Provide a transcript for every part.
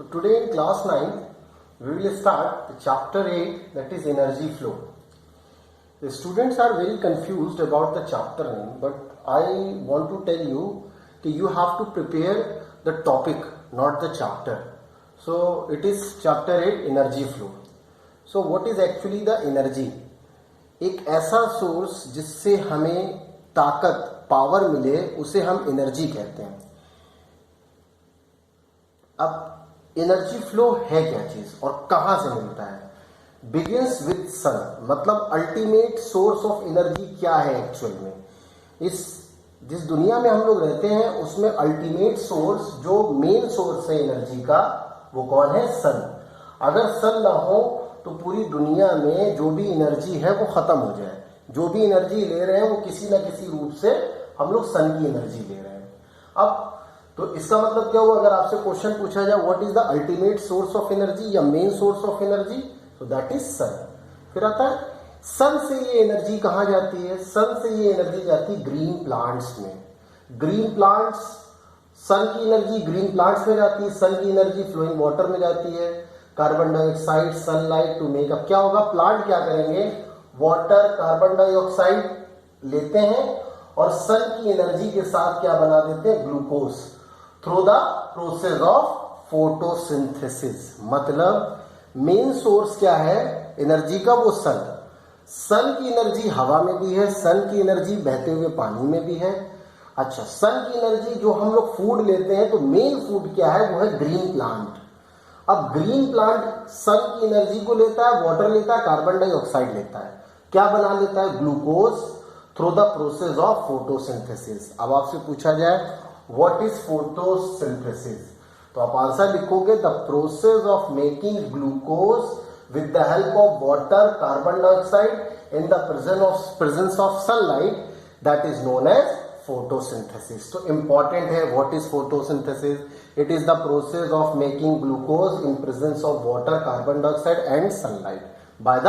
So today in class 9 we will start the chapter 8, that is energy flow. The students are very confused about the chapter name, but I want to tell you that you have to prepare the topic, not the chapter. So it is chapter 8 energy flow. So what is actually the energy? एक ऐसा source जिससे हमें ताकत power मिले उसे हम energy कहते हैं. अब एनर्जी फ्लो है क्या चीज और कहां से मिलता है? बिगिंस विद सन, मतलब अल्टीमेट सोर्स ऑफ एनर्जी क्या है एक्चुअल में? इस जिस दुनिया में हम लोग रहते हैं उसमें अल्टीमेट सोर्स जो मेन सोर्स है एनर्जी का वो कौन है? सन. अगर सन ना हो तो पूरी दुनिया में जो भी एनर्जी है वो खत्म हो जाए. जो भी एनर्जी ले रहे हैं वो किसी ना किसी रूप से हम लोग सन की एनर्जी ले रहे हैं. अब तो इसका मतलब क्या हुआ? अगर आपसे क्वेश्चन पूछा जाए what is the ultimate source of energy या मेन सोर्स ऑफ एनर्जी, तो दैट इज सन. फिर आता है सन से ये एनर्जी कहां जाती है? सन से ये एनर्जी जाती है ग्रीन प्लांट्स में. ग्रीन प्लांट्स, सन की एनर्जी ग्रीन प्लांट्स में जाती है. सन की एनर्जी फ्लोइंग वाटर में जाती है. Carbon dioxide, sunlight to make up. क्या होगा? प्लांट क्या करेंगे? वाटर, कार्बन डाइऑक्साइड लेते हैं और सन की एनर्जी के साथ क्या बना देते हैं? Glucose, through the process of photosynthesis. मतलब मेन सोर्स क्या है एनर्जी का? वो सन. सन की एनर्जी हवा में भी है, सन की एनर्जी बहते हुए पानी में भी है. अच्छा, सन की एनर्जी जो हम लोग फूड लेते हैं, तो मेन फूड क्या है? वो है ग्रीन प्लांट. अब ग्रीन प्लांट सन की एनर्जी को लेता है, वाटर लेता है, कार्बन डाइऑक्साइड लेता है, क्या बना लेता है? Glucose, through the process of photosynthesis. अब आपसे पूछा जाए व्हाट इज फोटोसिंथेसिस, तो आप आंसर लिखोगे the process of making glucose with the help of water, carbon dioxide in the presence of sunlight, that is known as photosynthesis. तो important है what is photosynthesis. It is the process of making glucose in presence of water, carbon dioxide and sunlight by the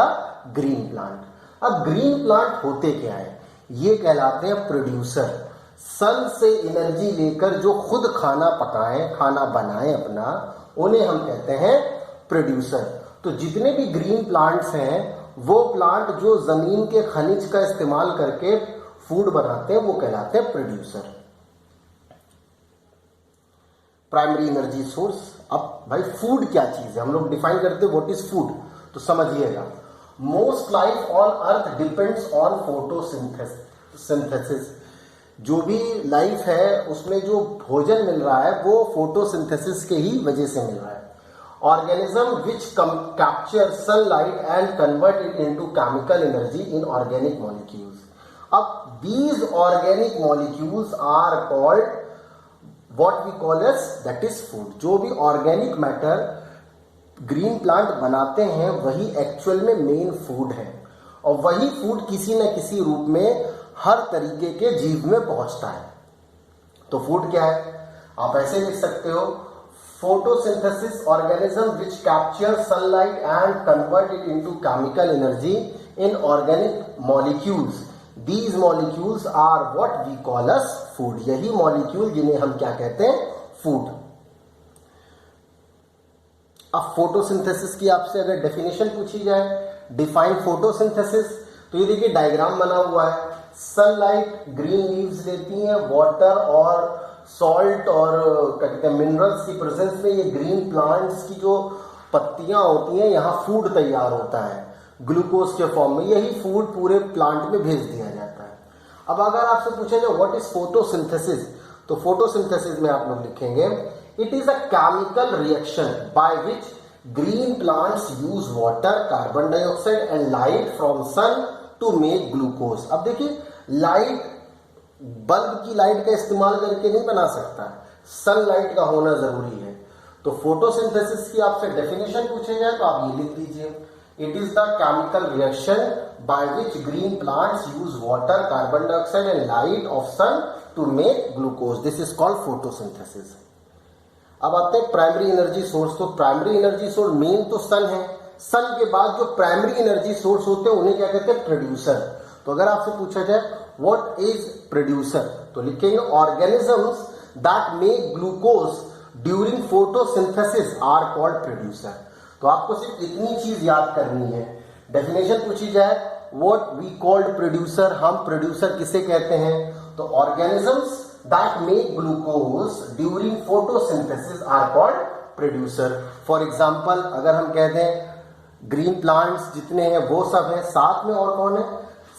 green plant. अब green plant होते क्या है? ये कहलाते हैं producer. सन से एनर्जी लेकर जो खुद खाना पकाएं, खाना बनाएं अपना, उन्हें हम कहते हैं प्रोड्यूसर. तो जितने भी ग्रीन प्लांट्स हैं वो प्लांट जो जमीन के खनिज का इस्तेमाल करके फूड बनाते हैं वो कहलाते हैं प्रोड्यूसर. Primary energy source. अब भाई फूड क्या चीज है? हम लोग डिफाइन करते हैं व्हाट इज फूड. तो समझिएगा, most life on earth depends on photosynthesis. जो भी लाइफ है उसमें जो भोजन मिल रहा है वो फोटोसिंथेसिस के ही वजह से मिल रहा है. Organism which capture sunlight and convert it into chemical energy in organic molecules. अब these organic molecules are called what we call as that is food. जो भी ऑर्गेनिक मैटर ग्रीन प्लांट बनाते हैं वही एक्चुअल में मेन फूड है, और वही फूड किसी न किसी रूप में हर तरीके के जीव में पहुंचता है. तो फूड क्या है? आप ऐसे लिख सकते हो photosynthesis, organism which capture sunlight and convert it into chemical energy in organic molecules. These molecules are what we call as food. यही मॉलिक्यूल जिन्हें हम क्या कहते हैं? फूड. अब फोटोसिंथेसिस की आपसे अगर डेफिनेशन पूछी जाए, डिफाइन फोटोसिंथेसिस, तो ये देखिए डायग्राम बना हुआ है. सनलाइट ग्रीन लीव्स लेती हैं, वाटर और सॉल्ट और क्या कहते हैं मिनरल्स की प्रेजेंस में ये ग्रीन प्लांट्स की जो पत्तियां होती हैं यहाँ फूड तैयार होता है ग्लूकोज के फॉर्म में. यही फूड पूरे प्लांट में भेज दिया जाता है. अब अगर आपसे पूछा जाए व्हाट इज फोटोसिंथेसिस, तो फोटोसिंथेसिस में आप लोग लिखेंगे it is a chemical reaction by which green plants use water, carbon dioxide and light from sun to make glucose. अब देखिए लाइट, बल्ब की लाइट का इस्तेमाल करके नहीं बना सकता, सनलाइट का होना जरूरी है. तो फोटोसिंथेसिस की आपसे डेफिनेशन पूछे जाए तो आप ये लिख दीजिए, it is the chemical reaction by which green plants use water, carbon dioxide and light of sun to make glucose. This is called photosynthesis. अब आते हैं प्राइमरी एनर्जी सोर्स. तो प्राइमरी एनर्जी सोर्स मेन तो सन है. सन के बाद जो primary energy source होते हैं उन्हें क्या कहते हैं? प्रोड्यूसर. तो अगर आपसे पूछा जाए व्हाट इज प्रोड्यूसर, तो लिखेंगे organisms that make glucose during photosynthesis are called producer. तो आपको सिर्फ इतनी चीज याद करनी है, डेफिनेशन पूछी जाए व्हाट वी कॉल्ड प्रोड्यूसर, हम प्रोड्यूसर किसे कहते हैं, तो organisms that make glucose during photosynthesis are called producer. For example अगर हम कहते हैं ग्रीन प्लांट्स जितने हैं वो सब हैं, साथ में और कौन है,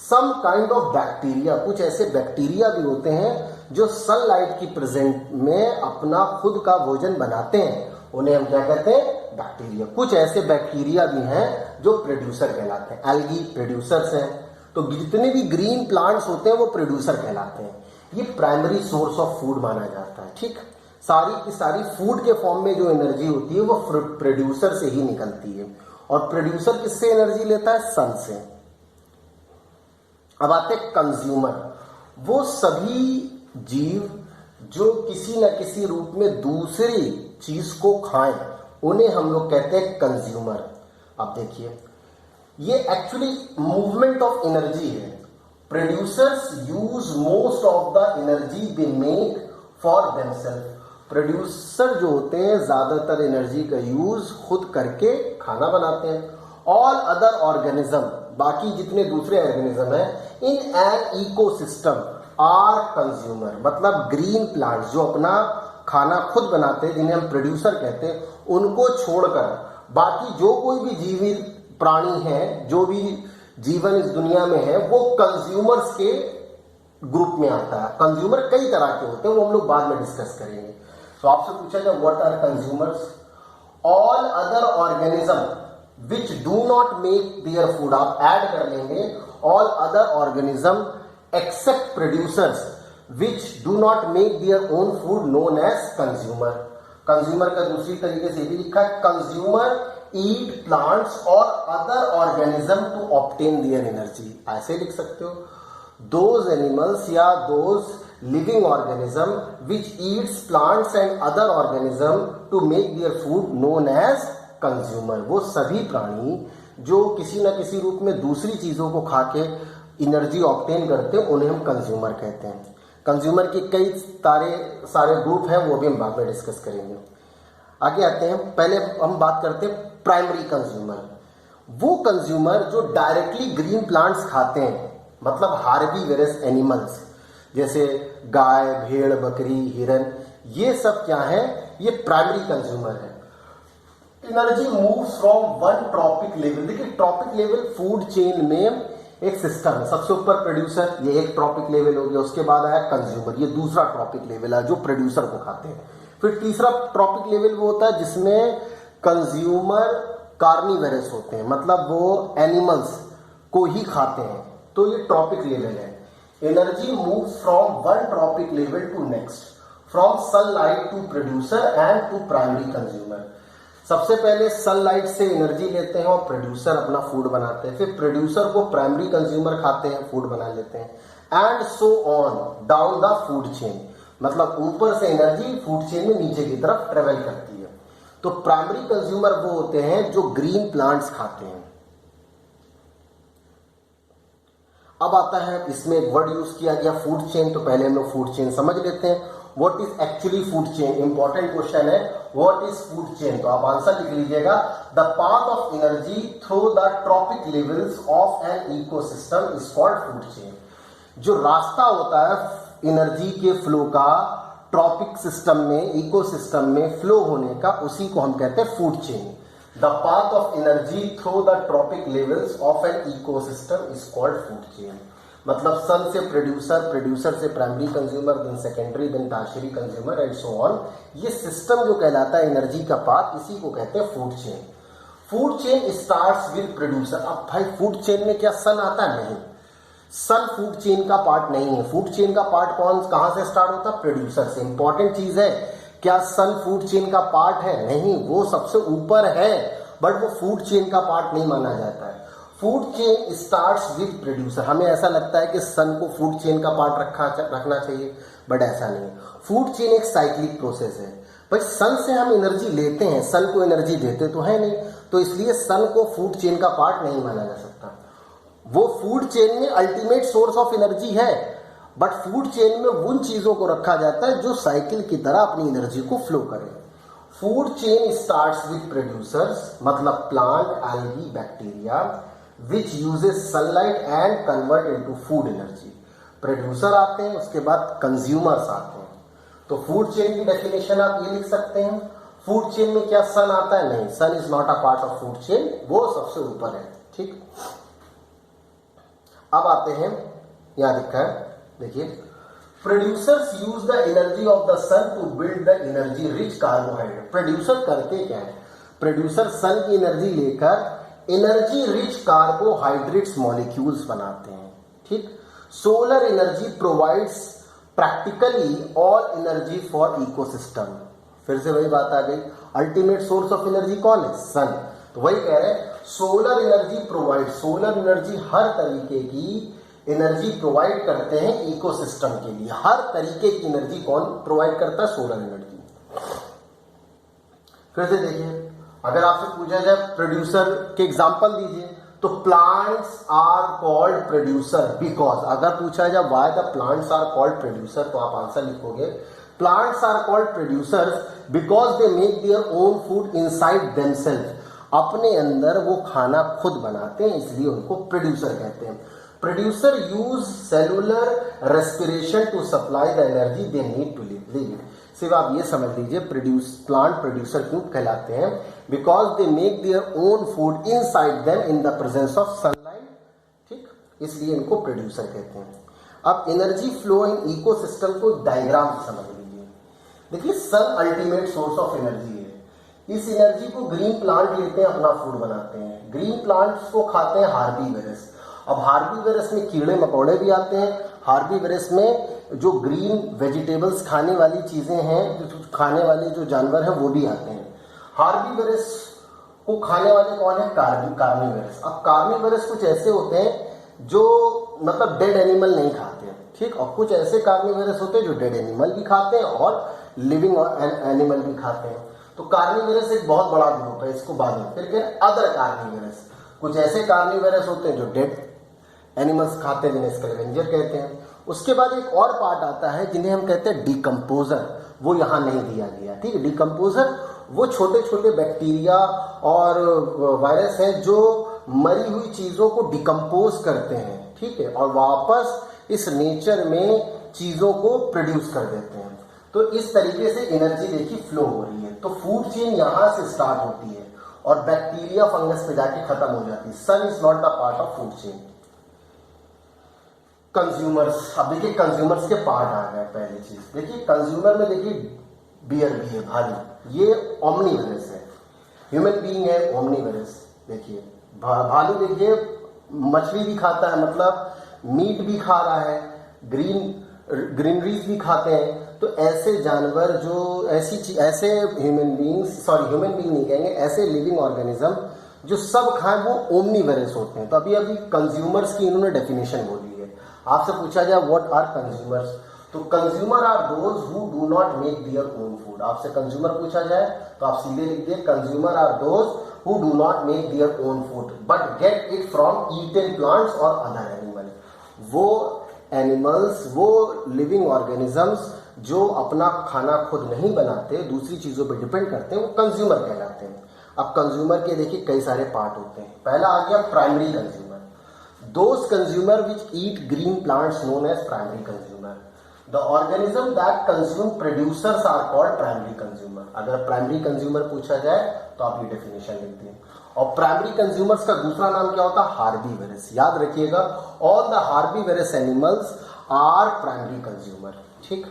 सम काइंड ऑफ बैक्टीरिया, कुछ ऐसे बैक्टीरिया भी होते हैं जो सनलाइट की प्रेजेंट में अपना खुद का भोजन बनाते हैं, उन्हें हम क्या कहते हैं, बैक्टीरिया। कुछ ऐसे बैक्टीरिया भी हैं जो प्रोड्यूसर कहलाते हैं, एल्गी प्रोड्यूसर्स हैं। तो जितने भी ग्रीन प्लांट्स होते हैं वो प्रोड्यूसर कहलाते हैं। ये प्राइमरी सोर्स ऑफ फूड माना जाता है। ठीक, सारी की सारी फूड के फॉर्म में जो एनर्जी होती है वो प्रोड्यूसर से ही निकलती है। और प्रोड्यूसर किससे एनर्जी लेता है, सन से। अब आते हैं कंज्यूमर, वो सभी जीव जो किसी न किसी रूप में दूसरी चीज को खाएं, उन्हें हम लोग कहते हैं कंज्यूमर। अब देखिए ये एक्चुअली मूवमेंट ऑफ एनर्जी है। Producers use most of the energy they make for themselves. Producer जो होते हैं ज्यादातर एनर्जी का यूज खुद करके खाना बनाते हैं। ऑल अदर ऑर्गेनिज्म, बाकी जितने दूसरे ऑर्गेनिज्म हैं in an ecosystem are consumer. मतलब ग्रीन प्लांट्स जो अपना खाना खुद बनाते हैं, जिन्हें हम प्रोड्यूसर कहते हैं, उनको छोड़कर बाकी जो कोई भी जीवित प्राणी है, जो भी जीवन इस दुनिया में है, वो कंज्यूमर्स के ग्रुप में आता है। कंज्यूमर कई तरह के होते हैं, वो हम लोग बाद में डिस्कस करेंगे। तो आपसे पूछा जाए what are consumers, all other organism which do not make their food, आप ऐड कर लेंगे all other organism except producers which do not make their own food known as consumer. Consumer का दूसरी तरीके से भी लिखा है, कंज्यूमर ईट प्लांट्स और other organism to obtain their energy, ऐसे लिख सकते हो। दोज एनिमल्स या those living organism which eats plants and other organism to make their food known as consumer। वो सभी प्राणी जो किसी न किसी रूप में दूसरी चीजों को खा के एनर्जी ऑब्टेन करते हैं, उन्हें हम कंज्यूमर कहते हैं। कंज्यूमर के कई सारे ग्रुप हैं, वो भी हम बाद में डिस्कस करेंगे। आगे आते हैं, पहले हम बात करते हैं प्राइमरी कंज्यूमर। वो कंज्यूमर जो डायरेक्टली ग्रीन प्लांट्स खाते हैं, मतलब हार्बीवरस एनिमल्स जैसे गाय, भेड़, बकरी, हिरन, ये सब क्या है, ये प्राइमरी कंज्यूमर है। Energy moves from one trophic level. देखिए ट्रॉपिक लेवल फूड चेन में एक सिस्टम है, सबसे ऊपर प्रोड्यूसर, ये एक ट्रॉपिक लेवल हो गया, उसके बाद आया कंज्यूमर, ये दूसरा ट्रॉपिक लेवल है जो प्रोड्यूसर को खाते हैं। फिर तीसरा ट्रॉपिक लेवल वो होता है जिसमें कंज्यूमर कार्निवरस होते हैं, मतलब वो एनिमल्स को ही खाते हैं, तो ये ट्रॉपिक लेवल है। Energy moves from one trophic level to next, from sunlight to producer and to primary consumer. सबसे पहले सनलाइट से एनर्जी लेते हैं और प्रोड्यूसर अपना फूड बनाते हैं, फिर प्रोड्यूसर को प्राइमरी कंज्यूमर खाते हैं, फूड बना लेते हैं, and so on down the food chain. मतलब ऊपर से एनर्जी फूड चेन में नीचे की तरफ ट्रेवल करती है। तो प्राइमरी कंज्यूमर वो होते हैं जो ग्रीन प्लांट्स खाते हैं। अब आता है इसमें एक वर्ड यूज किया गया फूड चेन। तो पहले हम लोग फूड चेन समझ लेते हैं, what is actually food chain. Important question है, व्हाट इज फूड चेन। तो आप आंसर लिख लीजिएगा, the path of energy through the trophic levels of an ecosystem is called food chain. जो रास्ता होता है एनर्जी के फ्लो का ट्रॉपिक सिस्टम में, इकोसिस्टम में फ्लो होने का, उसी को हम कहते हैं food chain. The path of energy through the tropic levels of an ecosystem is called food chain। मतलब सन से प्रोड्यूसर, प्रोड्यूसर से primary consumer, then secondary, then tertiary consumer and so on. ये सिस्टम जो कहलाता है energy का path, इसी को कहते हैं food chain. Food chain starts with producer. अब भाई फूड चेन में क्या सन आता है? नहीं, सन फूड चेन का पार्ट नहीं है। फूड चेन का पार्ट कहां से स्टार्ट होता है? प्रोड्यूसर से। इंपॉर्टेंट चीज है, क्या सन फूड चेन का पार्ट है? नहीं, वो सबसे ऊपर है, बट वो फूड चेन का पार्ट नहीं माना जाता है। Food chain starts with producer. हमें ऐसा लगता है कि सन को फूड चेन का पार्ट रखना चाहिए, बट ऐसा नहीं। फूड चेन एक साइक्लिक प्रोसेस है। भाई सन से हम एनर्जी लेते हैं, सन को एनर्जी देते तो है नहीं, तो इसलिए सन को फूड चेन का पार्ट नहीं माना जा सकता। वो फूड चेन में अल्टीमेट सोर्स ऑफ एनर्जी है, बट फूड चेन में उन चीजों को रखा जाता है जो साइकिल की तरह अपनी एनर्जी को फ्लो करे। Food chain starts with producers, मतलब plant, algae, bacteria, which uses sunlight and convert into food energy. Producer आते हैं, उसके बाद कंज्यूमर्स आते हैं। तो फूड चेन की डेफिनेशन आप ये लिख सकते हैं, फूड चेन में क्या सन आता है? नहीं, sun is not a part of food chain, वो सबसे ऊपर है। ठीक, अब आते हैं, यहां लिखा है, देखिए, producers use the energy of the sun to build the energy rich carbohydrate. Producer करते क्या है? प्रोड्यूसर सन की एनर्जी लेकर एनर्जी रिच कार्बोहाइड्रेट्स मॉलिक्यूल्स बनाते हैं। ठीक, solar energy provides practically all energy for ecosystem. फिर से वही बात आ गई, अल्टीमेट सोर्स ऑफ एनर्जी कौन है? सन। तो वही कह रहे हैं, solar energy provide, solar energy हर तरीके की एनर्जी प्रोवाइड करते हैं इकोसिस्टम के लिए। हर तरीके की एनर्जी कौन प्रोवाइड करता है? Solar energy. फिर से देखिए, अगर आपसे पूछा जाए प्रोड्यूसर के एग्जांपल दीजिए, तो plants are called producer because, अगर पूछा जाए why the plants are called producer, तो आप आंसर लिखोगे plants are called producers because they make their own food inside themselves. अपने अंदर वो खाना खुद बनाते हैं, इसलिए उनको प्रोड्यूसर कहते हैं। Producer use cellular respiration to supply the energy they need to live. सिर्फ आप ये समझ लीजिए, प्लांट प्रोड्यूसर क्यों कहलाते हैं? Because they make their own food inside them in the presence of sunlight. ठीक, इसलिए इनको प्रोड्यूसर कहते हैं। अब एनर्जी फ्लो इन इकोसिस्टम को डायग्राम से समझ लीजिए। देखिए, सन अल्टीमेट सोर्स ऑफ एनर्जी है। इस एनर्जी को ग्रीन प्लांट लेते हैं, अपना फूड बनाते हैं। ग्रीन प्लांट्स को खाते हैं हार्बीवरस। अब हार्बीवरस में कीड़े मकोड़े भी आते हैं। हार्बीवरस में जो ग्रीन वेजिटेबल्स खाने वाली चीजें हैं, जो खाने वाले जो जानवर हैं, वो भी आते हैं। हार्बीवरस को खाने वाले कौन है? कार्निवरस। अब कार्निवरस कुछ ऐसे होते हैं जो मतलब डेड एनिमल नहीं खाते हैं। ठीक, और कुछ ऐसे कार्निवरस होते हैं जो डेड एनिमल भी खाते हैं और लिविंग एनिमल भी खाते हैं। तो कार्निवरस एक बहुत बड़ा ग्रुप है, इसको बाद में फिर क्या? Other carnivorous. कुछ ऐसे कार्निवरस होते हैं जो डेड एनिमल्स खाते हैं, जिन्हें स्कैवेंजर कहते हैं। उसके बाद एक और पार्ट आता है जिन्हें हम कहते हैं डिकम्पोजर, वो यहां नहीं दिया गया। ठीक है, डिकम्पोजर वो छोटे छोटे बैक्टीरिया और वायरस हैं जो मरी हुई चीजों को डिकम्पोज करते हैं। ठीक है, और वापस इस नेचर में चीजों को प्रोड्यूस कर देते हैं। तो इस तरीके से एनर्जी देखिए फ्लो हो रही है। तो फूड चेन यहां से स्टार्ट होती है और बैक्टीरिया फंगस पे जाके खत्म हो जाती है। Sun is not the part of food chain. Consumers, अब देखिए कंज्यूमर्स के पार्ट आ गए। पहली चीज देखिए, कंज्यूमर में देखिए बियर भी है, भालू, ये ओमनीवरस है। ह्यूमन बीइंग है ओमनीवरस। देखिए भालू देखिए मछली भी खाता है, मतलब मीट भी खा रहा है, ग्रीनरीज भी खाते हैं। तो ऐसे जानवर जो ऐसे ह्यूमन बीइंग नहीं कहेंगे, ऐसे लिविंग ऑर्गेनिज्म जो सब खाएं वो ओमनीवरस होते हैं। तो अभी कंज्यूमर्स की इन्होंने डेफिनेशन बोली है। आपसे पूछा जाए व्हाट आर कंज्यूमर्स, तो consumer are those who do not make their own food. आपसे कंज्यूमर पूछा जाए तो आप सीधे लिख दिए consumer are those who do not make their own food but get it from eaten plants और अदर एनिमल। वो एनिमल्स, वो लिविंग ऑर्गेनिजम्स जो अपना खाना खुद नहीं बनाते, दूसरी चीजों पर डिपेंड करते हैं, वो कंज्यूमर कहलाते हैं। अब कंज्यूमर के देखिए कई सारे पार्ट होते हैं। पहला आ गया primary consumer. Those consumer which eat green plants known as primary consumer. The organism that consume producers are called primary consumer. अगर primary consumer पूछा जाए तो आप ये डेफिनेशन लिख दें। और प्राइमरी कंज्यूमर्स का दूसरा नाम क्या होता है? हार्बीवरस। याद रखिएगा, all the herbivores animals are primary consumer. ठीक,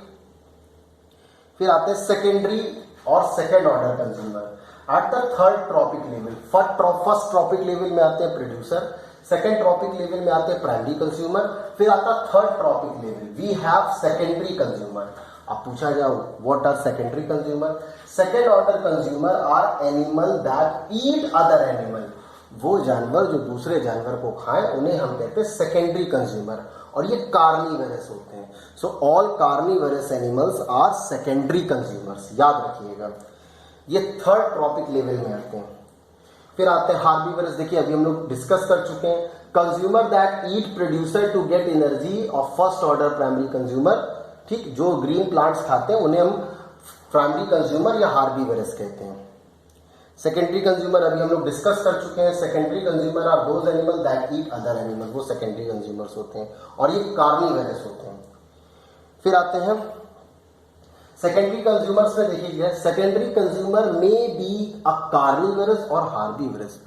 फिर आते हैं सेकेंडरी और second order consumer. At the third trophic level, first trophic level में आते हैं प्रोड्यूसर, सेकेंड ट्रॉपिक लेवल में आते हैं प्राइमरी कंज्यूमर, फिर आता third trophic level, we have secondary consumer. अब पूछा जाओ what are secondary consumer? Second order consumer are animal that eat other animal. वो जानवर जो दूसरे जानवर को खाएं उन्हें हम कहते हैं सेकेंडरी कंज्यूमर, और ये कार्निवरस होते हैं। So all carnivorous animals are secondary consumers, याद रखिएगा। ये थर्ड ट्रॉपिक लेवल में आते हैं। फिर आते हैं हार्बीवरस। देखिए अभी हम लोग डिस्कस कर चुके हैं, consumer that eat producer to get energy of first order primary consumer. ठीक, जो ग्रीन प्लांट्स खाते हैं उन्हें हम प्राइमरी कंज्यूमर या हार्बीवरस कहते हैं। सेकेंडरी कंज्यूमर अभी हम लोग डिस्कस कर चुके हैं। Secondary consumer are those animal that eat other animal, वो सेकेंडरी कंज्यूमर्स होते हैं और ये कार्निवरस होते हैं। फिर आते हैं सेकेंडरी कंज्यूमर्स में। देखिए सेकेंडरी कंज्यूमर में बी अ कार्निवरस और हार्बीवरस।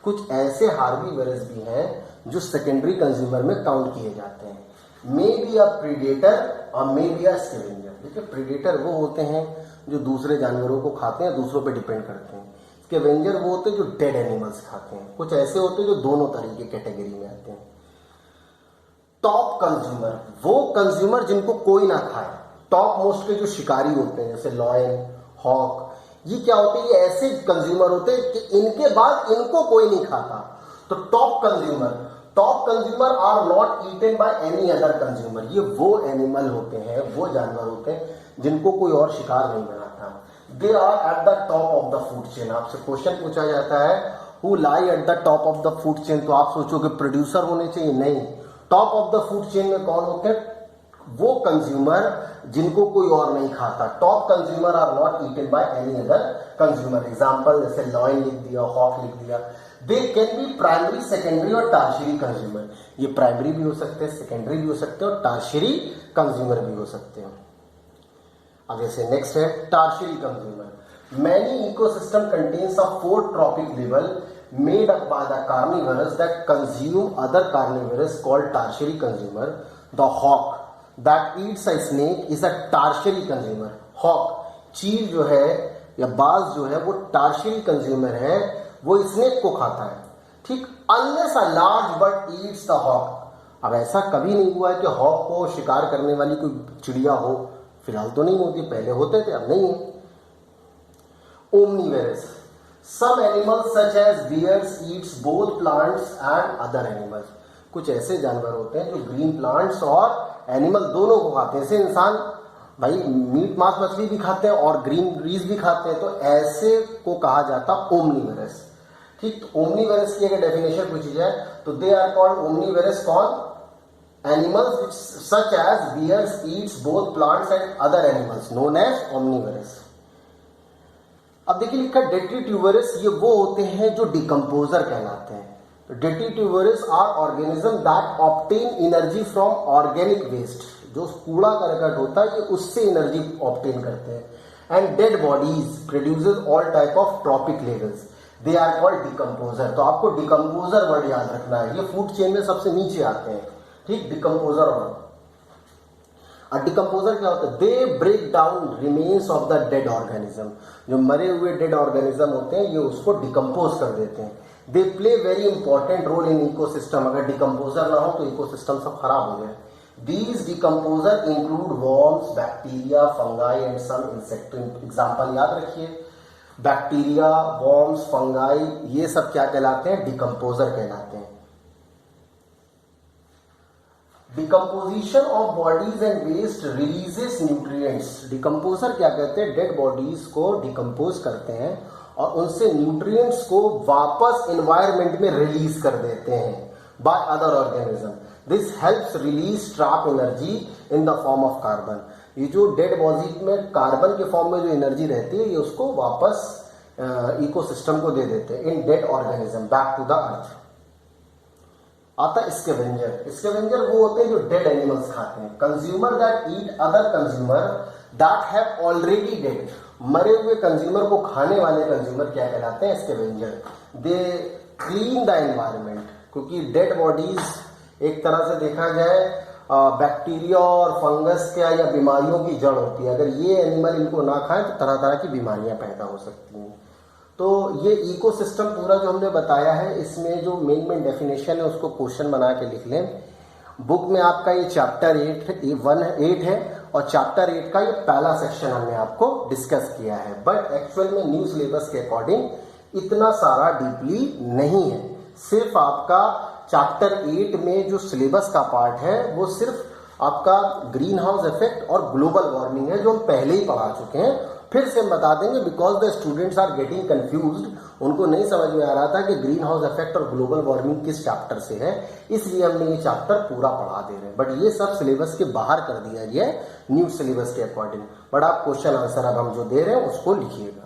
कुछ ऐसे हार्बीवरस भी हैं जो सेकेंडरी कंज्यूमर में काउंट किए जाते हैं। मे बी अ प्रीडेटर और मे बी अ स्कैवेंजर। देखिए प्रीडेटर वो होते हैं जो दूसरे जानवरों को खाते हैं, दूसरों पे डिपेंड करते हैं। स्कैवेंजर वो होते हैं जो डेड एनिमल्स खाते हैं। कुछ ऐसे होते हैं जो दोनों तरह के कैटेगरी में आते हैं। टॉप कंज्यूमर वो कंज्यूमर जिनको कोई ना खाए। टॉप मोस्ट के जो शिकारी होते हैं जैसे लॉयन, हॉक, ये क्या होते हैं, ये ऐसे कंज्यूमर होते हैं कि इनके बाद इनको कोई नहीं खाता। तो top consumer are not eaten by any other consumer. ये वो एनिमल होते हैं, वो जानवर होते हैं जिनको कोई और शिकार नहीं बनाता। They are at the top of the food chain. आपसे क्वेश्चन पूछा जाता है who lie at the top of the food chain, तो आप सोचोगे प्रोड्यूसर होने चाहिए, नहीं। Top of the food chain में कौन होते हैं, वो कंज्यूमर जिनको कोई और नहीं खाता। Top consumer are not eaten by any other consumer. Example जैसे लॉयन लिख दिया, हॉक लिख दिया। They can be primary, secondary और टर्शियरी कंज्यूमर। ये प्राइमरी भी हो सकते हैं, सेकेंडरी भी हो सकते हैं और टर्शियरी कंज्यूमर भी हो सकते हैं। आगे से नेक्स्ट है tertiary consumer. Many ecosystem contains a 4 trophic level made up by the carnivorous that consume other carnivorous called tertiary consumer. The hawk that eats a snake is a tertiary consumer. hawk चील जो है या बाज जो है वो tertiary consumer है, वो स्नेक को खाता है, ठीक। unless a large bird eats the hawk. अब ऐसा कभी नहीं हुआ है कि हॉक को शिकार करने वाली कोई चिड़िया हो, फिलहाल तो नहीं होती, पहले होते थे, अब नहीं है। ओमनीवेरस। Some animals such as bears eats both plants and other animals. कुछ ऐसे जानवर होते हैं जो ग्रीन प्लांट्स और एनिमल दोनों को खाते हैं। जैसे इंसान भाई मीट मांस मछली भी खाते हैं और ग्रीन ग्रीस भी खाते हैं, तो ऐसे को कहा जाता ओमनीवेरस, ठीक। तो ओमनीवेरस की अगर डेफिनेशन पूछी जाए तो दे आर कॉल्ड ओमनीवेरस कौन, animals which such as bears eats both plants and other animals known as omnivorous. अब देखिए लिखा डेट्रीट्यूबरस, ये वो होते हैं जो डिकम्पोजर कहलाते हैं। Detritivores are organism that obtain energy from organic waste. जो कूड़ा करकट होता है ये उससे एनर्जी ऑब्टेन करते हैं। And dead bodies produces all type of trophic levels, they are called decomposer. तो आपको डिकम्पोजर वर्ड याद रखना है, ये फूड चेन में सबसे नीचे आते हैं, ठीक। डिकम्पोजर और डिकम्पोजर क्या होता है, they break down remains of the dead organism. जो मरे हुए डेड ऑर्गेनिज्म होते हैं ये उसको डिकम्पोज कर देते हैं। They play very important role in ecosystem. अगर डिकम्पोजर ना हो तो इकोसिस्टम सब खराब हो जाए। These decomposer include worms, bacteria, fungi and some insect. Example याद रखिए, बैक्टीरिया, वर्म्स, फंगाई, ये सब क्या कहलाते हैं, डिकम्पोजर कहलाते हैं। Decomposition of bodies and waste releases nutrients. Decomposer क्या कहते हैं, डेड बॉडीज को डिकम्पोज करते हैं और उनसे न्यूट्रिएंट्स को वापस एनवायरनमेंट में रिलीज कर देते हैं by other organism. This helps release trap energy in the form of carbon. ये जो डेड बॉडी में कार्बन के फॉर्म में जो एनर्जी रहती है ये उसको वापस इकोसिस्टम को दे देते हैं इन dead organism back to the earth. आता है स्कैवेंजर। स्कैवेंजर वो होते हैं जो डेड एनिमल्स खाते हैं। Consumer that eat other consumer that have already dead. मरे हुए कंज्यूमर को खाने वाले कंज्यूमर क्या कहलाते हैं, scavenger. They clean the environment, क्योंकि डेड बॉडीज एक तरह से देखा जाए बैक्टीरिया और फंगस क्या या बीमारियों की जड़ होती है। अगर ये एनिमल इनको ना खाएं तो तरह तरह की बीमारियां पैदा हो सकती हैं। तो ये इकोसिस्टम पूरा जो हमने बताया है, इसमें जो मेन डेफिनेशन है उसको क्वेश्चन बना के लिख लें। बुक में आपका ये चैप्टर 8 है और चैप्टर 8 का ये पहला सेक्शन हमने आपको डिस्कस किया है। बट एक्चुअल में न्यू सिलेबस के अकॉर्डिंग इतना सारा डीपली नहीं है। सिर्फ आपका चैप्टर 8 में जो सिलेबस का पार्ट है वो सिर्फ आपका ग्रीन हाउस इफेक्ट और ग्लोबल वार्मिंग है, जो हम पहले ही पढ़ा चुके हैं। फिर से हम बता देंगे, because the students are getting confused, उनको नहीं समझ में आ रहा था कि ग्रीन हाउस इफेक्ट और ग्लोबल वार्मिंग किस चैप्टर से है, इसलिए हमने ये चैप्टर पूरा पढ़ा दे रहे हैं। बट ये सब सिलेबस के बाहर कर दिया गया है न्यू सिलेबस के अकॉर्डिंग। बट आप क्वेश्चन आंसर अब हम जो दे रहे हैं उसको लिखिएगा।